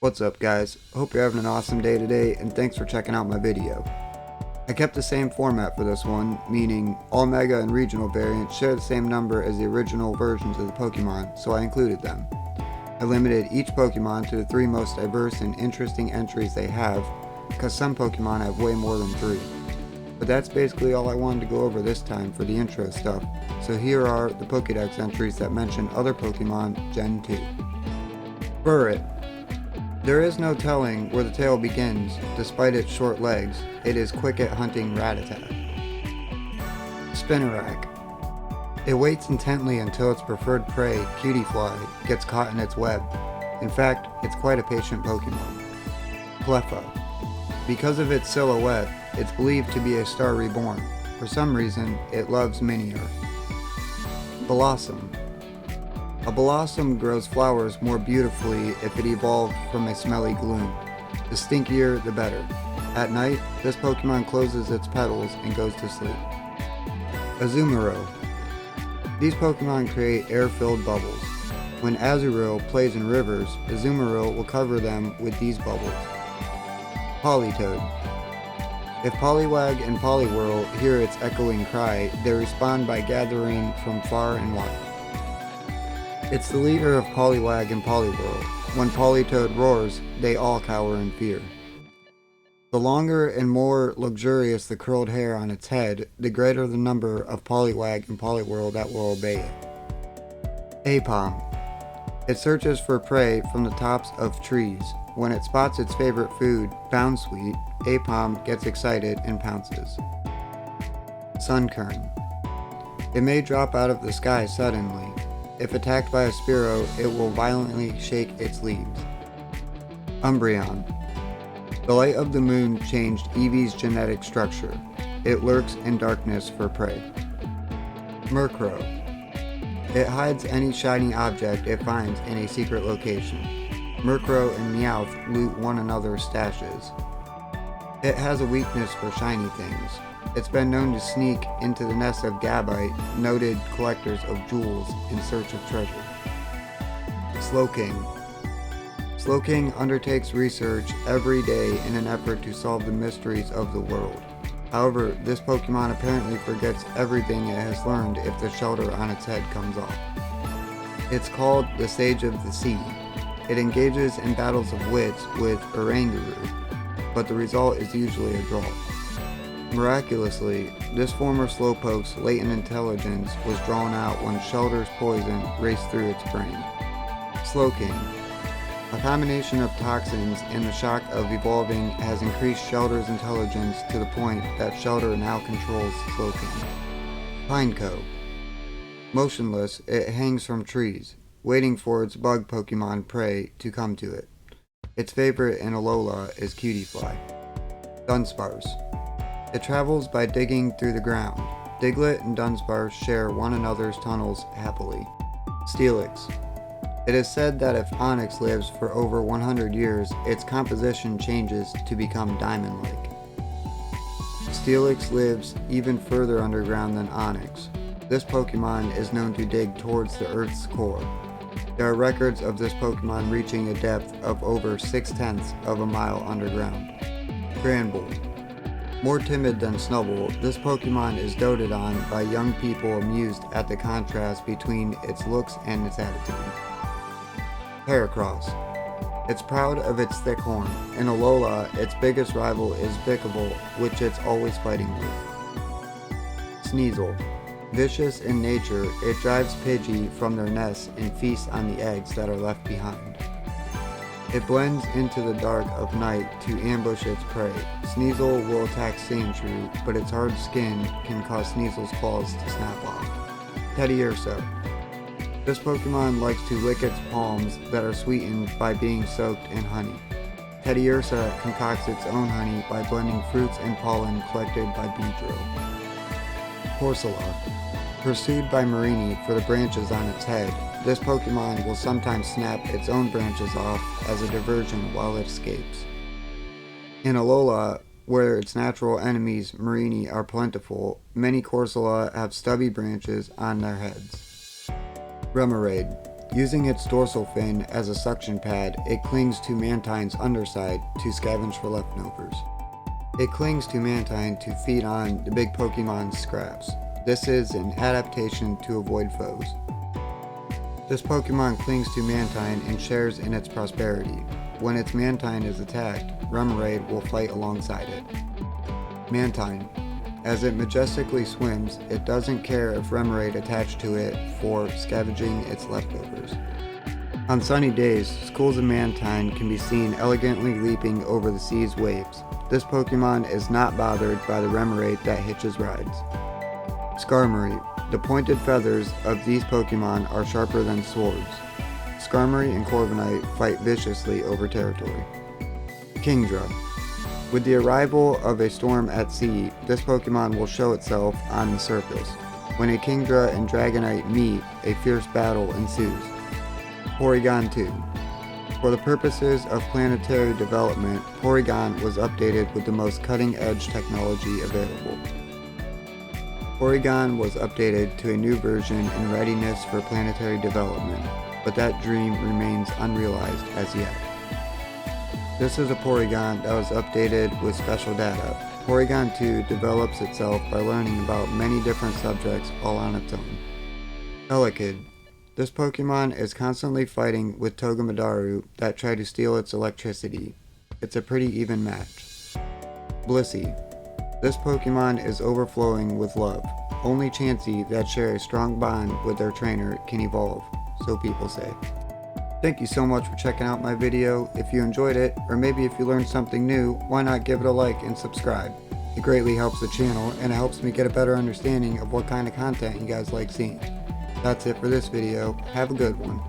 What's up guys, hope you're having an awesome day today and thanks for checking out my video. I kept the same format for this one, meaning all Mega and Regional variants share the same number as the original versions of the Pokemon, so I included them. I limited each Pokemon to the 3 most diverse and interesting entries they have, because some Pokemon have way more than 3. But that's basically all I wanted to go over this time for the intro stuff, so here are the Pokedex entries that mention other Pokemon Gen 2. Burret. There is no telling where the tail begins, despite its short legs. It is quick at hunting Rattata. Spinarak. It waits intently until its preferred prey, Cutiefly, gets caught in its web. In fact, it's quite a patient Pokemon. Cleffa. Because of its silhouette, it's believed to be a star reborn. For some reason, it loves Minior. Blossom. A blossom grows flowers more beautifully if it evolved from a smelly gloom. The stinkier, the better. At night, this Pokemon closes its petals and goes to sleep. Azumarill. These Pokemon create air-filled bubbles. When Azurill plays in rivers, Azumarill will cover them with these bubbles. Politoed. If Poliwag and Poliwhirl hear its echoing cry, they respond by gathering from far and wide. It's the leader of Poliwag and Poliwhirl. When Politoed roars, they all cower in fear. The longer and more luxurious the curled hair on its head, the greater the number of Poliwag and Poliwhirl that will obey it. Aipom. It searches for prey from the tops of trees. When it spots its favorite food, Bounsweet, Aipom gets excited and pounces. Sunkern. It may drop out of the sky suddenly. If attacked by a Spearow, it will violently shake its leaves. Umbreon. The light of the moon changed Eevee's genetic structure. It lurks in darkness for prey. Murkrow. It hides any shiny object it finds in a secret location. Murkrow and Meowth loot one another's stashes. It has a weakness for shiny things. It's been known to sneak into the nest of Gabite, noted collectors of jewels, in search of treasure. Slowking. Slowking undertakes research every day in an effort to solve the mysteries of the world. However, this Pokemon apparently forgets everything it has learned if the shelter on its head comes off. It's called the Sage of the Sea. It engages in battles of wits with Oranguru, but the result is usually a draw. Miraculously, this former Slowpoke's latent intelligence was drawn out when Shelter's poison raced through its brain. Slowking. A combination of toxins and the shock of evolving has increased Shelter's intelligence to the point that Shelter now controls Slowking. Pineco. Motionless, it hangs from trees, waiting for its bug Pokemon prey to come to it. Its favorite in Alola is Cutiefly. Dunsparce. It travels by digging through the ground. Diglett and Dunsparce share one another's tunnels happily. Steelix. It is said that if Onix lives for over 100 years, its composition changes to become diamond-like. Steelix lives even further underground than Onix. This Pokemon is known to dig towards the Earth's core. There are records of this Pokemon reaching a depth of over 6/10 of a mile underground. Granbull. More timid than Snubbull, this Pokemon is doted on by young people amused at the contrast between its looks and its attitude. Heracross. It's proud of its thick horn. In Alola, its biggest rival is Vikavolt, which it's always fighting with. Sneasel. Vicious in nature, it drives Pidgey from their nests and feasts on the eggs that are left behind. It blends into the dark of night to ambush its prey. Sneasel will attack Sandshrew, but its hard skin can cause Sneasel's claws to snap off. Teddiursa. This Pokemon likes to lick its palms that are sweetened by being soaked in honey. Teddiursa concocts its own honey by blending fruits and pollen collected by Beedrill. Corsola. Pursued by Mareanie for the branches on its head, this Pokemon will sometimes snap its own branches off as a diversion while it escapes. In Alola, where its natural enemies Mareanie are plentiful, many Corsola have stubby branches on their heads. Remoraid. Using its dorsal fin as a suction pad, it clings to Mantine's underside to scavenge for leftovers. It clings to Mantine to feed on the big Pokemon's scraps. This is an adaptation to avoid foes. This Pokemon clings to Mantine and shares in its prosperity. When its Mantine is attacked, Remoraid will fight alongside it. Mantine. As it majestically swims, it doesn't care if Remoraid attached to it for scavenging its leftovers. On sunny days, schools of Mantine can be seen elegantly leaping over the sea's waves. This Pokemon is not bothered by the Remoraid that hitches rides. Skarmory. The pointed feathers of these Pokemon are sharper than swords. Skarmory and Corviknight fight viciously over territory. Kingdra. With the arrival of a storm at sea, this Pokemon will show itself on the surface. When a Kingdra and Dragonite meet, a fierce battle ensues. Porygon 2. For the purposes of planetary development, Porygon was updated with the most cutting-edge technology available. Porygon was updated to a new version in readiness for planetary development, but that dream remains unrealized as yet. This is a Porygon that was updated with special data. Porygon 2 develops itself by learning about many different subjects all on its own. Elekid. This Pokemon is constantly fighting with Togedemaru that try to steal its electricity. It's a pretty even match. Blissey. This Pokemon is overflowing with love. Only Chansey that share a strong bond with their trainer can evolve, so people say. Thank you so much for checking out my video. If you enjoyed it, or maybe if you learned something new, why not give it a like and subscribe? It greatly helps the channel, and it helps me get a better understanding of what kind of content you guys like seeing. That's it for this video. Have a good one.